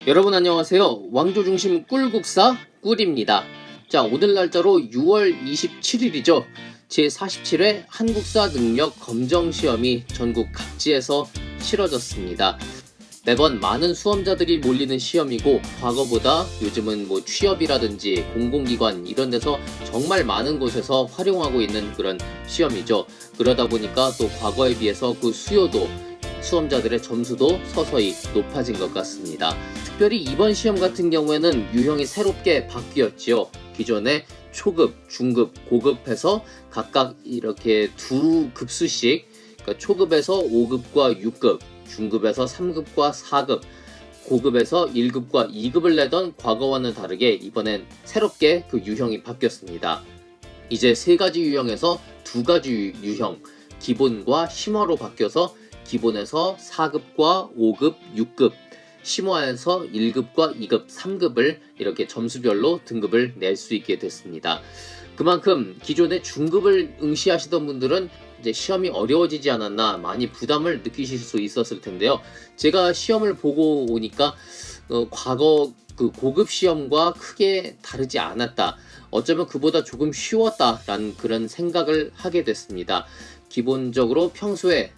여러분 안녕하세요. 왕조중심 꿀국사 꿀입니다. 자, 오늘 날짜로 6월 27일이죠. 제47회 한국사 능력 검정 시험이 전국 각지에서 치러졌습니다. 매번 많은 수험자들이 몰리는 시험이고 과거보다 요즘은 취업이라든지 공공기관 이런 데서 정말 많은 곳에서 활용하고 있는 그런 시험이죠. 그러다 보니까 또 과거에 비해서 그 수요도 수험자들의 점수도 서서히 높아진 것 같습니다. 특별히 이번 시험 같은 경우에는 유형이 새롭게 바뀌었지요. 기존에 초급, 중급, 고급해서 각각 이렇게 두 급수씩, 그러니까 초급에서 5급과 6급, 중급에서 3급과 4급, 고급에서 1급과 2급을 내던 과거와는 다르게 이번엔 새롭게 그 유형이 바뀌었습니다. 이제 세 가지 유형에서 두 가지 유형, 기본과 심화로 바뀌어서 기본에서 4급과 5급, 6급, 심화에서 1급과 2급, 3급을 이렇게 점수별로 등급을 낼 수 있게 됐습니다. 그만큼 기존에 중급을 응시하시던 분들은 이제 시험이 어려워지지 않았나 많이 부담을 느끼실 수 있었을 텐데요. 제가 시험을 보고 오니까 과거 그 고급 시험과 크게 다르지 않았다. 어쩌면 그보다 조금 쉬웠다라는 그런 생각을 하게 됐습니다. 기본적으로 평소에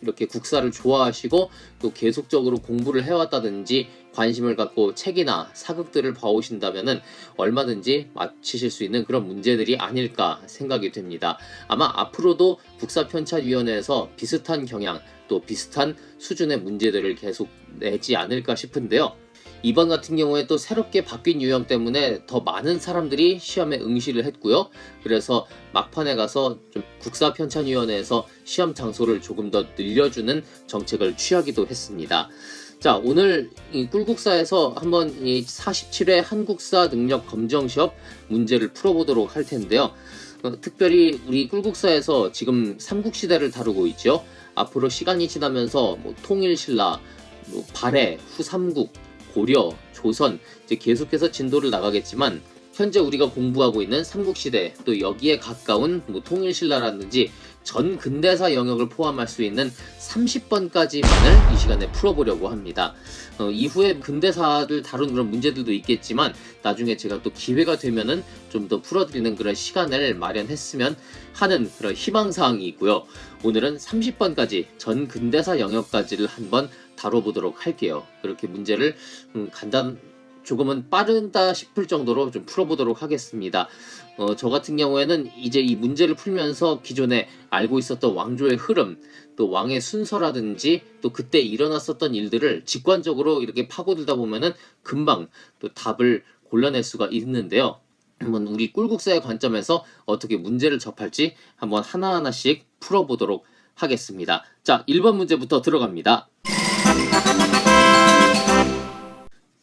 이렇게 국사를 좋아하시고 또 계속적으로 공부를 해왔다든지 관심을 갖고 책이나 사극들을 봐오신다면은 얼마든지 맞히실 수 있는 그런 문제들이 아닐까 생각이 됩니다. 아마 앞으로도 국사편찬위원회에서 비슷한 경향 또 비슷한 수준의 문제들을 계속 내지 않을까 싶은데요. 이번 같은 경우에 또 새롭게 바뀐 유형 때문에 더 많은 사람들이 시험에 응시를 했고요. 그래서 막판에 가서 좀 국사편찬위원회에서 시험 장소를 조금 더 늘려주는 정책을 취하기도 했습니다. 자, 오늘 이 꿀국사에서 한번 이 47회 한국사 능력 검정 시험 문제를 풀어보도록 할 텐데요. 특별히 우리 꿀국사에서 지금 삼국시대를 다루고 있죠. 앞으로 시간이 지나면서 통일신라, 발해, 후삼국, 고려, 조선 이제 계속해서 진도를 나가겠지만 현재 우리가 공부하고 있는 삼국시대 또 여기에 가까운 통일신라라든지 전 근대사 영역을 포함할 수 있는 30번까지만을 이 시간에 풀어보려고 합니다. 이후에 근대사를 다룬 그런 문제들도 있겠지만 나중에 제가 또 기회가 되면은 좀 더 풀어드리는 그런 시간을 마련했으면 하는 그런 희망사항이 있고요. 오늘은 30번까지 전 근대사 영역까지를 한번 다뤄보도록 할게요. 그렇게 문제를 조금은 빠르다 싶을 정도로 좀 풀어보도록 하겠습니다. 저 같은 경우에는 이제 이 문제를 풀면서 기존에 알고 있었던 왕조의 흐름, 또 왕의 순서라든지 또 그때 일어났었던 일들을 직관적으로 이렇게 파고들다 보면은 금방 또 답을 골라낼 수가 있는데요. 한번 우리 꿀국사의 관점에서 어떻게 문제를 접할지 한번 하나하나씩 풀어보도록 하겠습니다. 자, 1번 문제부터 들어갑니다.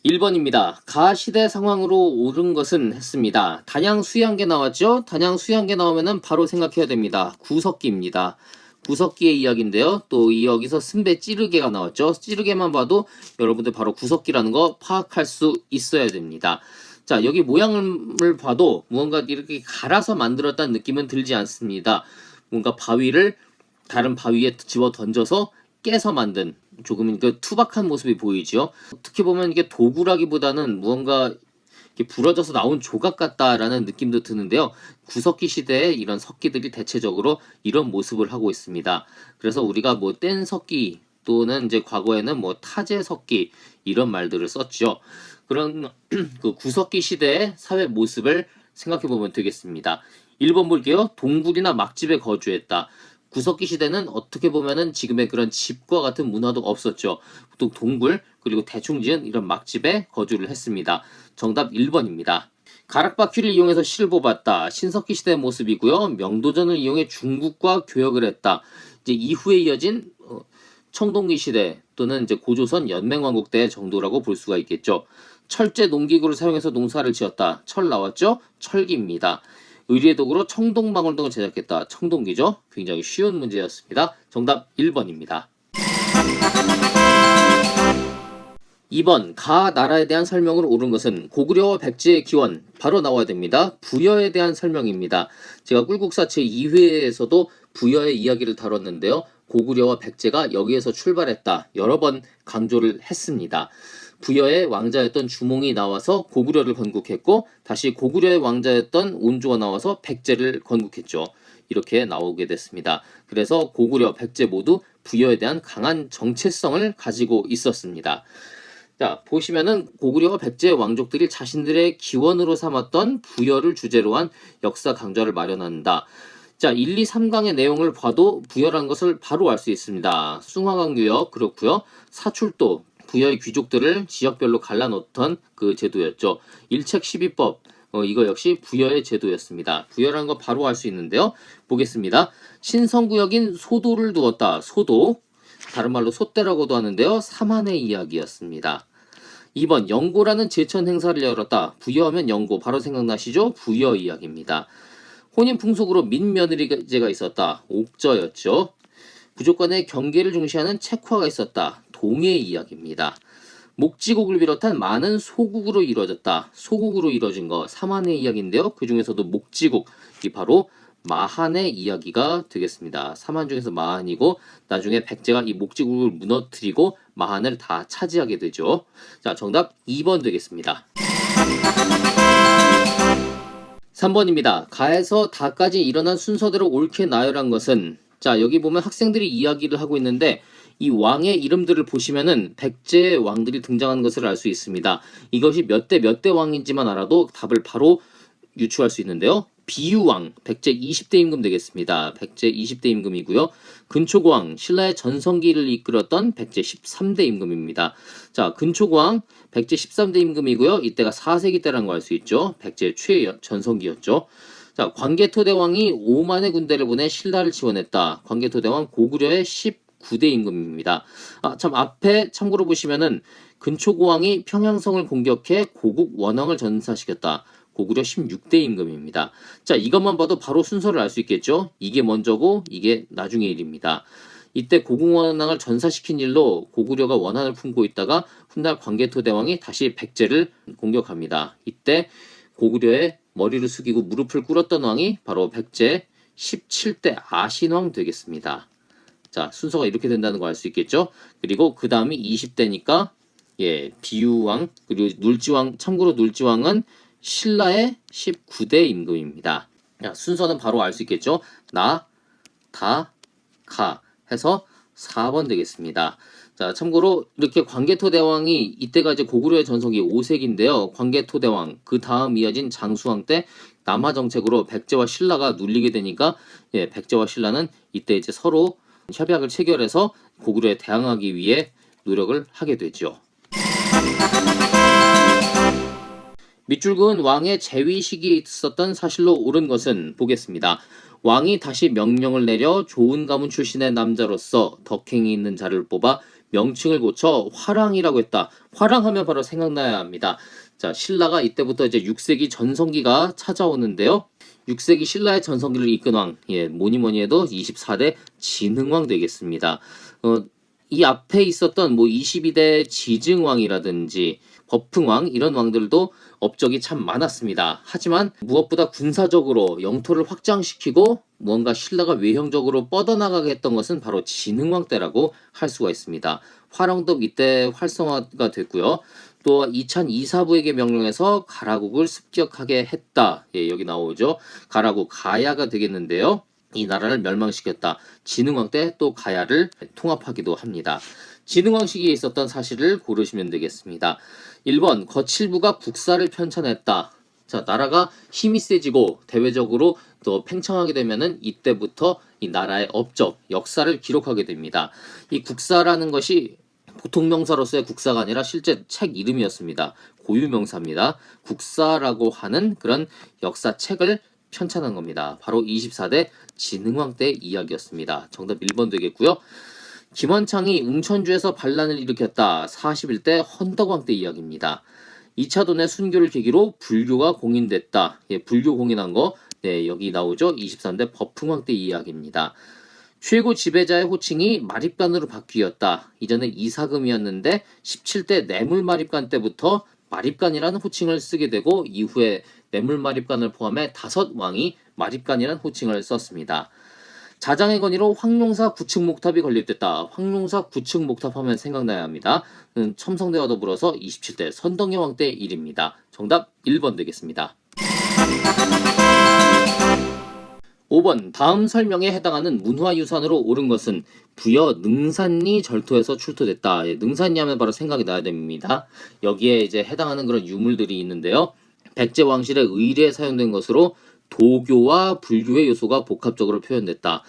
1번입니다. 가 시대 상황으로 옳은 것은 했습니다. 단양 수양계 나왔죠? 단양 수양계 나오면은 바로 생각해야 됩니다. 구석기입니다. 구석기의 이야기인데요. 또 여기서 승배 찌르개가 나왔죠? 찌르개만 봐도 여러분들 바로 구석기라는 거 파악할 수 있어야 됩니다. 자, 여기 모양을 봐도 무언가 이렇게 갈아서 만들었다는 느낌은 들지 않습니다. 뭔가 바위를 다른 바위에 집어 던져서 깨서 만든 조금 투박한 모습이 보이죠. 어떻게 보면 이게 도구라기보다는 무언가 이렇게 부러져서 나온 조각 같다라는 느낌도 드는데요. 구석기 시대에 이런 석기들이 대체적으로 이런 모습을 하고 있습니다. 그래서 우리가 뗀석기 또는 이제 과거에는 타제석기 이런 말들을 썼죠. 그런 그 구석기 시대의 사회 모습을 생각해 보면 되겠습니다. 1번 볼게요. 동굴이나 막집에 거주했다. 구석기 시대는 어떻게 보면은 지금의 그런 집과 같은 문화도 없었죠. 보통 동굴 그리고 대충 지은 이런 막집에 거주를 했습니다. 정답 1번입니다. 가락바퀴를 이용해서 실을 뽑았다. 신석기 시대의 모습이고요. 명도전을 이용해 중국과 교역을 했다. 이제 이후에 이어진 청동기 시대 또는 이제 고조선 연맹왕국 때 정도라고 볼 수가 있겠죠. 철제 농기구를 사용해서 농사를 지었다. 철 나왔죠? 철기입니다. 의리의 도구로 청동방울 등을 제작했다. 청동기죠? 굉장히 쉬운 문제였습니다. 정답 1번입니다. 2번 가 나라에 대한 설명으로 옳은 것은 고구려와 백제의 기원 바로 나와야 됩니다. 부여에 대한 설명입니다. 제가 꿀국사 제2회에서도 부여의 이야기를 다뤘는데요. 고구려와 백제가 여기에서 출발했다. 여러 번 강조를 했습니다. 부여의 왕자였던 주몽이 나와서 고구려를 건국했고 다시 고구려의 왕자였던 온조가 나와서 백제를 건국했죠. 이렇게 나오게 됐습니다. 그래서 고구려, 백제 모두 부여에 대한 강한 정체성을 가지고 있었습니다. 자, 보시면은 고구려와 백제 왕족들이 자신들의 기원으로 삼았던 부여를 주제로 한 역사 강좌를 마련한다. 자, 1, 2, 3강의 내용을 봐도 부여라는 것을 바로 알 수 있습니다. 숭화강유역 그렇고요. 사출도 부여의 귀족들을 지역별로 갈라놓던 그 제도였죠. 일책 12법 이거 역시 부여의 제도였습니다. 부여라는 거 바로 알 수 있는데요. 보겠습니다. 신성구역인 소도를 두었다. 소도 다른 말로 소떼라고도 하는데요. 삼한의 이야기였습니다. 2번 영고라는 제천 행사를 열었다. 부여하면 영고 바로 생각나시죠? 부여 이야기입니다. 혼인 풍속으로 민며느리제가 있었다. 옥저였죠. 부족 간의 경계를 중시하는 책화가 있었다. 동의 이야기입니다. 목지국을 비롯한 많은 소국으로 이루어졌다. 소국으로 이루어진 거 삼한의 이야기인데요. 그 중에서도 목지국이 바로 마한의 이야기가 되겠습니다. 삼한 중에서 마한이고 나중에 백제가 이 목지국을 무너뜨리고 마한을 다 차지하게 되죠. 자, 정답 2번 되겠습니다. 3번입니다. 가에서 다까지 일어난 순서대로 옳게 나열한 것은 자, 여기 보면 학생들이 이야기를 하고 있는데 이 왕의 이름들을 보시면은 백제의 왕들이 등장하는 것을 알 수 있습니다. 이것이 몇 대 왕인지만 알아도 답을 바로 유추할 수 있는데요. 비유왕, 백제 20대 임금 되겠습니다. 백제 20대 임금이고요. 근초고왕, 신라의 전성기를 이끌었던 백제 13대 임금입니다. 자, 근초고왕, 백제 13대 임금이고요. 이때가 4세기 때라는 걸 알 수 있죠. 백제 최전성기였죠. 자, 광개토대왕이 5만의 군대를 보내 신라를 지원했다. 광개토대왕 고구려의 19대 임금입니다. 참 앞에 참고로 보시면은 근초고왕이 평양성을 공격해 고국 원왕을 전사시켰다. 고구려 16대 임금입니다. 자, 이것만 봐도 바로 순서를 알 수 있겠죠? 이게 먼저고 이게 나중의 일입니다. 이때 고궁원왕을 전사시킨 일로 고구려가 원한을 품고 있다가 훗날 광개토대왕이 다시 백제를 공격합니다. 이때 고구려의 머리를 숙이고 무릎을 꿇었던 왕이 바로 백제 17대 아신왕 되겠습니다. 자, 순서가 이렇게 된다는 거 알 수 있겠죠? 그리고 그 다음이 20대니까 비유왕 그리고 눌지왕, 참고로 눌지왕은 신라의 19대 임금입니다. 자, 순서는 바로 알 수 있겠죠? 나, 다, 가 해서 4번 되겠습니다. 자, 참고로 이렇게 광개토대왕이 이때가 이제 고구려의 전성기 5세기인데요. 광개토대왕 그 다음 이어진 장수왕 때 남하 정책으로 백제와 신라가 눌리게 되니까 백제와 신라는 이때 이제 서로 협약을 체결해서 고구려에 대항하기 위해 노력을 하게 되죠. 밑줄 그은 왕의 재위 시기에 있었던 사실로 옳은 것은 보겠습니다. 왕이 다시 명령을 내려 좋은 가문 출신의 남자로서 덕행이 있는 자를 뽑아 명칭을 고쳐 화랑이라고 했다. 화랑하면 바로 생각나야 합니다. 자, 신라가 이때부터 이제 6세기 전성기가 찾아오는데요. 6세기 신라의 전성기를 이끈 왕, 뭐니 해도 24대 진흥왕 되겠습니다. 이 앞에 있었던 22대 지증왕이라든지 법흥왕 이런 왕들도 업적이 참 많았습니다. 하지만 무엇보다 군사적으로 영토를 확장시키고 뭔가 신라가 외형적으로 뻗어나가게 했던 것은 바로 진흥왕 때라고 할 수가 있습니다. 화랑도 이때 활성화가 됐고요. 또 이찬 이사부에게 명령해서 가라국을 습격하게 했다. 여기 나오죠. 가라국 가야가 되겠는데요. 이 나라를 멸망시켰다. 진흥왕 때 또 가야를 통합하기도 합니다. 진흥왕 시기에 있었던 사실을 고르시면 되겠습니다. 1번 거칠부가 국사를 편찬했다. 자, 나라가 힘이 세지고 대외적으로 더 팽창하게 되면은 이때부터 이 나라의 업적, 역사를 기록하게 됩니다. 이 국사라는 것이 보통 명사로서의 국사가 아니라 실제 책 이름이었습니다. 고유명사입니다. 국사라고 하는 그런 역사책을 편찬한 겁니다. 바로 24대 진흥왕 때 이야기였습니다. 정답 1번 되겠고요. 김원창이 웅천주에서 반란을 일으켰다. 41대 헌덕왕 때 이야기입니다. 2차 돈의 순교를 계기로 불교가 공인됐다. 불교 공인한 거 여기 나오죠. 23대 법흥왕 때 이야기입니다. 최고 지배자의 호칭이 마립간으로 바뀌었다. 이전에 이사금이었는데 17대 뇌물마립간 때부터 마립간이라는 호칭을 쓰게 되고 이후에 뇌물마립간을 포함해 5왕이 마립간이라는 호칭을 썼습니다. 자장의 건의로 황룡사 구층 목탑이 건립됐다. 황룡사 구층 목탑 하면 생각나야 합니다. 첨성대와 더불어서 27대 선덕여 왕때 일입니다. 정답 1번 되겠습니다. 5번 다음 설명에 해당하는 문화유산으로 옳은 것은 부여 능산리 절토에서 출토됐다. 예, 능산리 하면 바로 생각이 나야 됩니다. 여기에 이제 해당하는 그런 유물들이 있는데요. 백제 왕실의 의례에 사용된 것으로 도교와 불교의 요소가 복합적으로 표현됐다.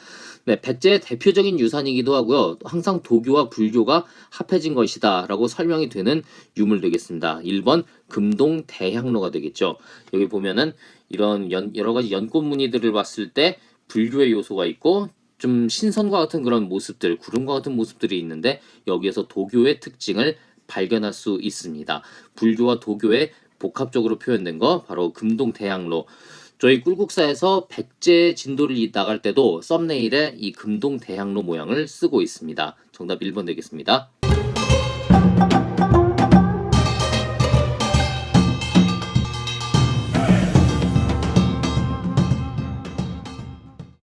네, 백제의 대표적인 유산이기도 하고요. 항상 도교와 불교가 합해진 것이다 라고 설명이 되는 유물 되겠습니다. 1번 금동 대향로가 되겠죠. 여기 보면은 이런 여러 가지 연꽃 무늬들을 봤을 때 불교의 요소가 있고 좀 신선과 같은 그런 모습들, 구름과 같은 모습들이 있는데 여기에서 도교의 특징을 발견할 수 있습니다. 불교와 도교의 복합적으로 표현된 거 바로 금동 대향로. 저희 꿀국사에서 백제 진도를 나갈 때도 썸네일에 이 금동 대향로 모양을 쓰고 있습니다. 정답 1번 되겠습니다.